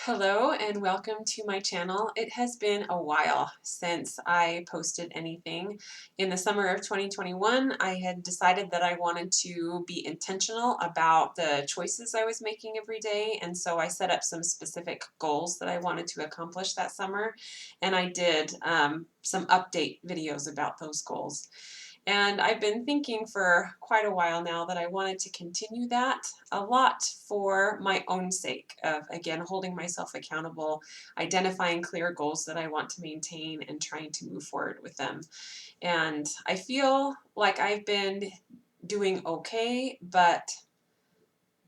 Hello and welcome to my channel. It has been a while since I posted anything. In the summer of 2021, I had decided that I wanted to be intentional about the choices I was making every day, and so I set up some specific goals that I wanted to accomplish that summer, and I did some update videos about those goals. And I've been thinking for quite a while now that I wanted to continue that a lot for my own sake of, again, holding myself accountable, identifying clear goals that I want to maintain, and trying to move forward with them. And I feel like I've been doing okay, but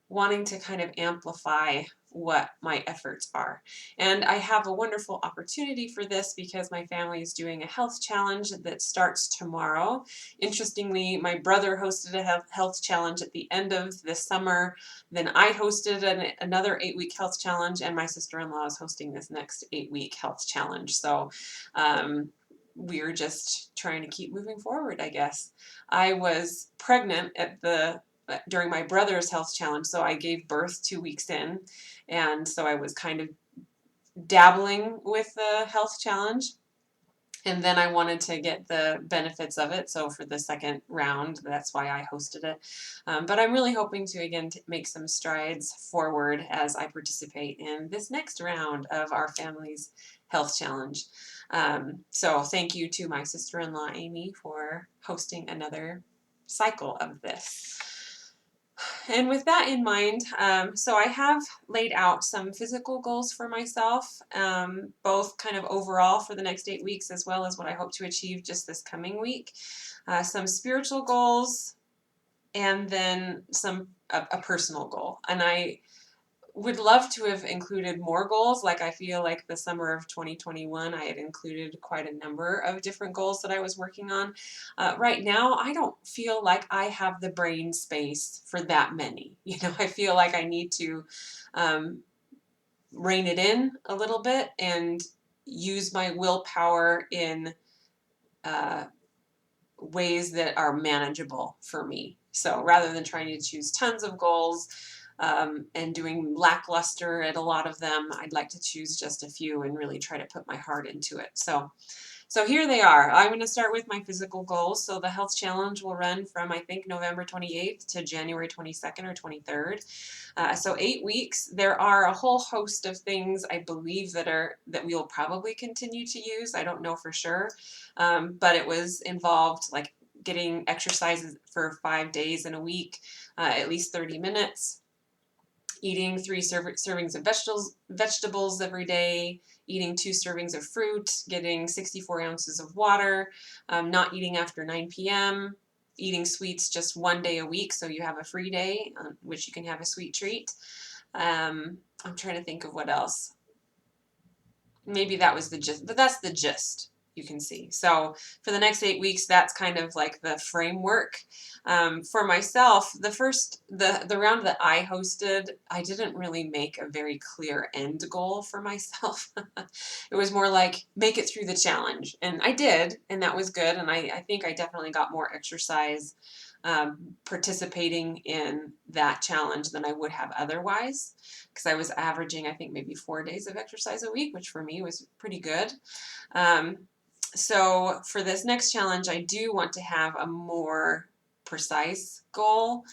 wanting to kind of amplify what my efforts are. And I have a wonderful opportunity for this because my family is doing a health challenge that starts tomorrow. Interestingly, my brother hosted a health challenge at the end of this summer. Then I hosted another 8-week health challenge, and my sister-in-law is hosting this next 8-week health challenge. So we're just trying to keep moving forward, I guess. I was pregnant during my brother's health challenge, so I gave birth 2 weeks in, and so I was kind of dabbling with the health challenge, and then I wanted to get the benefits of it, so for the second round, that's why I hosted it. But I'm really hoping to, again, make some strides forward as I participate in this next round of our family's health challenge. So thank you to my sister-in-law, Amy, for hosting another cycle of this. And with that in mind, so I have laid out some physical goals for myself, both kind of overall for the next 8 weeks as well as what I hope to achieve just this coming week. Some spiritual goals, and then a personal goal. And I would love to have included more goals. Like I feel like the summer of 2021, I had included quite a number of different goals that I was working on. Right now, I don't feel like I have the brain space for that many. I feel like I need to rein it in a little bit and use my willpower in uh, ways that are manageable for me. So rather than trying to choose tons of goals, and doing lackluster at a lot of them, I'd like to choose just a few and really try to put my heart into it. So here they are. I'm going to start with my physical goals. So the health challenge will run from, I think, November 28th to January 22nd or 23rd. So 8 weeks. There are a whole host of things I believe that we will probably continue to use. I don't know for sure, but it was involved like getting exercises for 5 days in a week, at least 30 minutes. Eating 3 servings of vegetables every day, eating 2 servings of fruit, getting 64 ounces of water, not eating after 9 p.m., eating sweets just 1 day a week, so you have a free day, which you can have a sweet treat. I'm trying to think of what else. Maybe that was the gist, but that's the gist. You can see. So for the next 8 weeks, that's kind of like the framework. For myself, the round that I hosted, I didn't really make a very clear end goal for myself. It was more like make it through the challenge, and I did, and that was good. And I think I definitely got more exercise participating in that challenge than I would have otherwise, because I was averaging, I think, maybe 4 days of exercise a week, which for me was pretty good. So for this next challenge, I do want to have a more precise goal,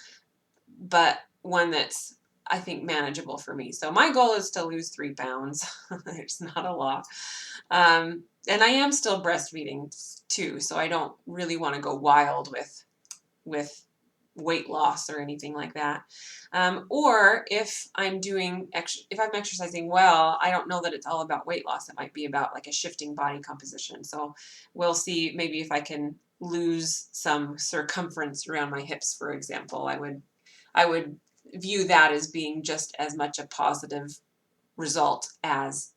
but one that's, I think, manageable for me. So my goal is to lose 3 pounds. There's not a lot. And I am still breastfeeding too, so I don't really want to go wild with weight loss or anything like that. Or if I'm exercising well, I don't know that it's all about weight loss. It might be about like a shifting body composition. So we'll see maybe if I can lose some circumference around my hips, for example. I would view that as being just as much a positive result as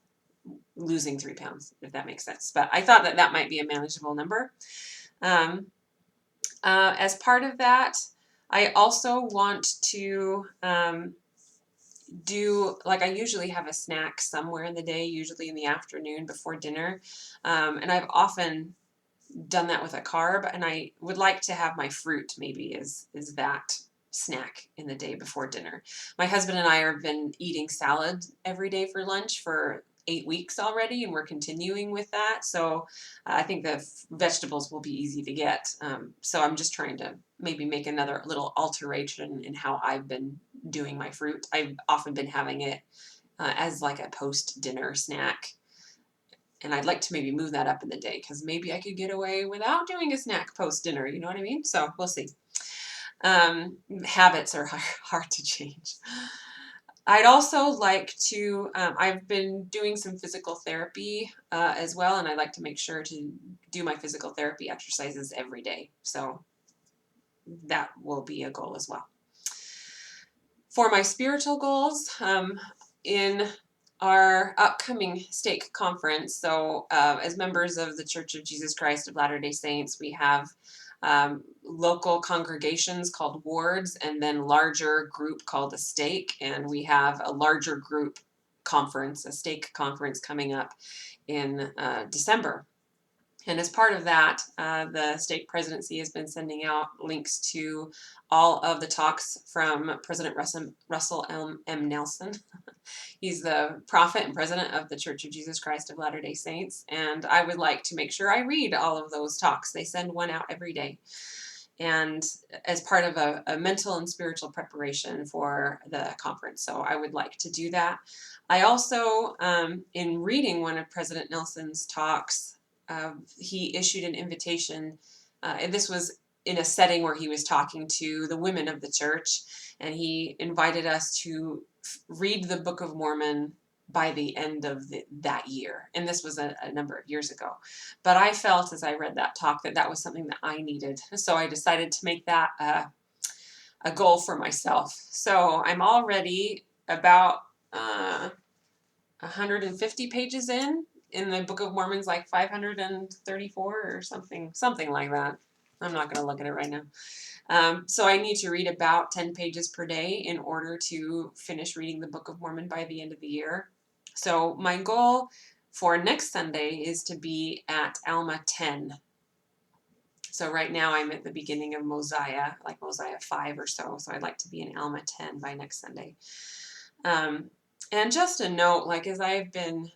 losing 3 pounds, if that makes sense. But I thought that might be a manageable number. As part of that, I also want to I usually have a snack somewhere in the day, usually in the afternoon before dinner. And I've often done that with a carb, and I would like to have my fruit maybe is that snack in the day before dinner. My husband and I have been eating salad every day for lunch for 8 weeks already, and we're continuing with that. So I think the vegetables will be easy to get. So I'm just trying to maybe make another little alteration in how I've been doing my fruit. I've often been having it as like a post-dinner snack. And I'd like to maybe move that up in the day because maybe I could get away without doing a snack post-dinner. You know what I mean? So we'll see. Habits are hard to change. I'd also like to, I've been doing some physical therapy as well, and I like to make sure to do my physical therapy exercises every day. So that will be a goal as well. For my spiritual goals, in our upcoming stake conference, so as members of the Church of Jesus Christ of Latter-day Saints, we have local congregations called wards, and then larger group called a stake, and we have a larger group conference, a stake conference coming up in December. And as part of that, the stake presidency has been sending out links to all of the talks from President Russell M. Nelson. He's the prophet and president of the Church of Jesus Christ of Latter-day Saints, and I would like to make sure I read all of those talks. They send one out every day, and as part of a mental and spiritual preparation for the conference. So I would like to do that. I also, in reading one of President Nelson's talks, he issued an invitation, and this was in a setting where he was talking to the women of the church, and he invited us to read the Book of Mormon by the end of that year. And this was a number of years ago. But I felt as I read that talk that that was something that I needed. So I decided to make that a goal for myself. So I'm already about 150 pages in the Book of Mormon's like 534 or something like that. I'm not going to look at it right now. So I need to read about 10 pages per day in order to finish reading the Book of Mormon by the end of the year. So my goal for next Sunday is to be at Alma 10. So right now I'm at the beginning of Mosiah, like Mosiah 5 or so. So I'd like to be in Alma 10 by next Sunday. And just a note, like as I've been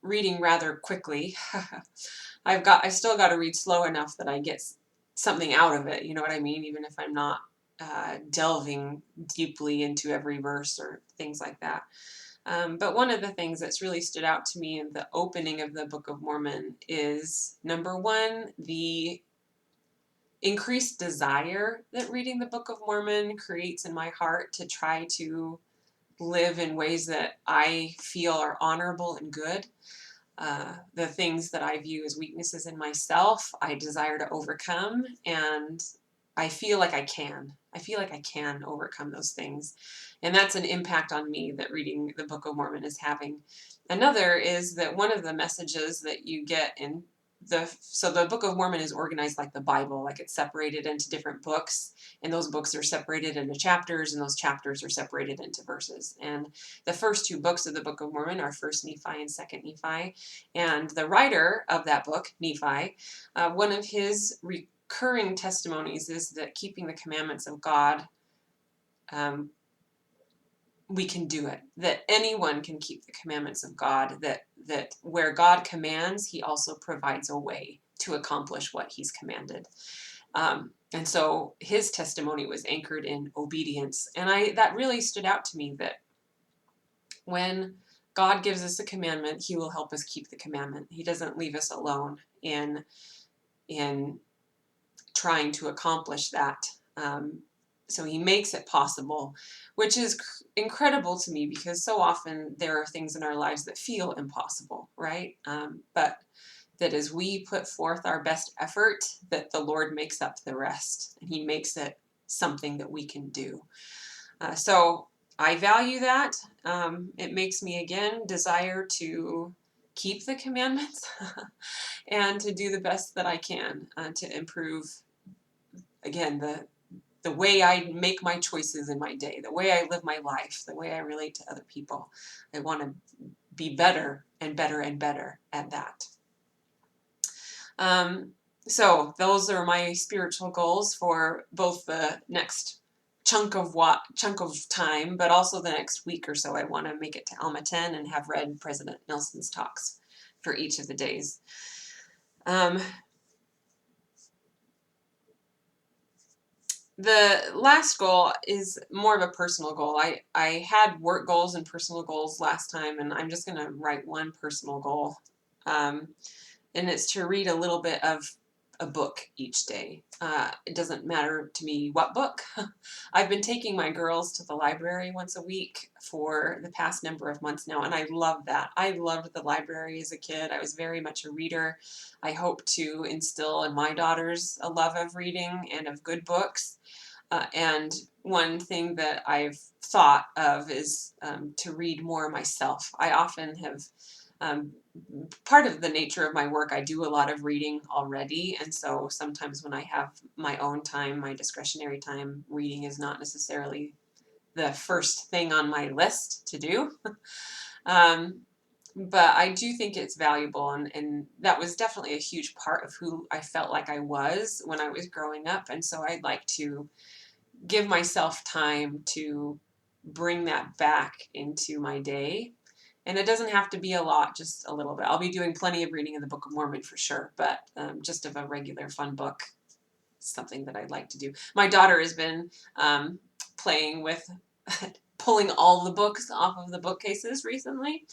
reading rather quickly. I still got to read slow enough that I get something out of it. You know what I mean? Even if I'm not delving deeply into every verse or things like that. But one of the things that's really stood out to me in the opening of the Book of Mormon is, number one, the increased desire that reading the Book of Mormon creates in my heart to try to live in ways that I feel are honorable and good. The things that I view as weaknesses in myself, I desire to overcome, and I feel like I can. I feel like I can overcome those things. And that's an impact on me that reading the Book of Mormon is having. Another is that one of the messages that you get in the Book of Mormon is organized like the Bible, like it's separated into different books, and those books are separated into chapters, and those chapters are separated into verses. And the first two books of the Book of Mormon are 1st Nephi and 2nd Nephi. And the writer of that book, Nephi, one of his recurring testimonies is that keeping the commandments of God, we can do it, that anyone can keep the commandments of God, that where God commands, he also provides a way to accomplish what he's commanded. And so his testimony was anchored in obedience. And that really stood out to me, that when God gives us a commandment, he will help us keep the commandment. He doesn't leave us alone in trying to accomplish that. So he makes it possible, which is incredible to me, because so often there are things in our lives that feel impossible, right? But that as we put forth our best effort, that the Lord makes up the rest, and he makes it something that we can do. So I value that. It makes me, again, desire to keep the commandments and to do the best that I can to improve, again, the way I make my choices in my day, the way I live my life, the way I relate to other people. I want to be better and better and better at that. So those are my spiritual goals for both the next chunk of time, but also the next week or so I want to make it to Alma 10 and have read President Nelson's talks for each of the days. The last goal is more of a personal goal. I had work goals and personal goals last time, and I'm just going to write one personal goal. And it's to read a little bit of a book each day. It doesn't matter to me what book. I've been taking my girls to the library once a week for the past number of months now, and I love that. I loved the library as a kid. I was very much a reader. I hope to instill in my daughters a love of reading and of good books. And one thing that I've thought of is to read more myself. I often have part of the nature of my work, I do a lot of reading already, and so sometimes when I have my own time, my discretionary time, reading is not necessarily the first thing on my list to do. But I do think it's valuable, and that was definitely a huge part of who I felt like I was when I was growing up, and so I'd like to give myself time to bring that back into my day. And it doesn't have to be a lot, just a little bit. I'll be doing plenty of reading in the Book of Mormon for sure, but just of a regular fun book, something that I'd like to do. My daughter has been playing with pulling all the books off of the bookcases recently.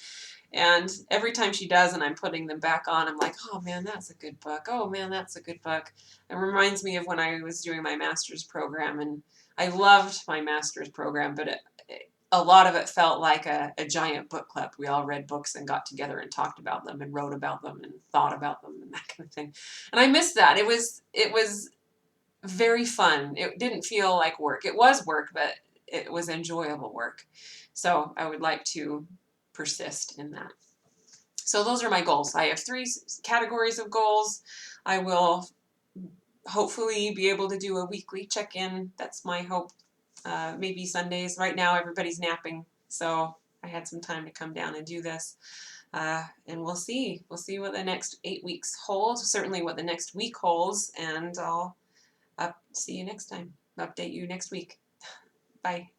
And every time she does and I'm putting them back on, I'm like, oh man, that's a good book. Oh man, that's a good book. It reminds me of when I was doing my master's program, and I loved my master's program, but a lot of it felt like a giant book club. We all read books and got together and talked about them and wrote about them and thought about them and that kind of thing. And I missed that. It was very fun. It didn't feel like work. It was work, but it was enjoyable work. So I would like to persist in that. So those are my goals. I have 3 categories of goals. I will hopefully be able to do a weekly check-in. That's my hope. Maybe Sundays. Right now everybody's napping, so I had some time to come down and do this. And we'll see. We'll see what the next 8 weeks hold. Certainly what the next week holds, and I'll see you next time. Update you next week. Bye.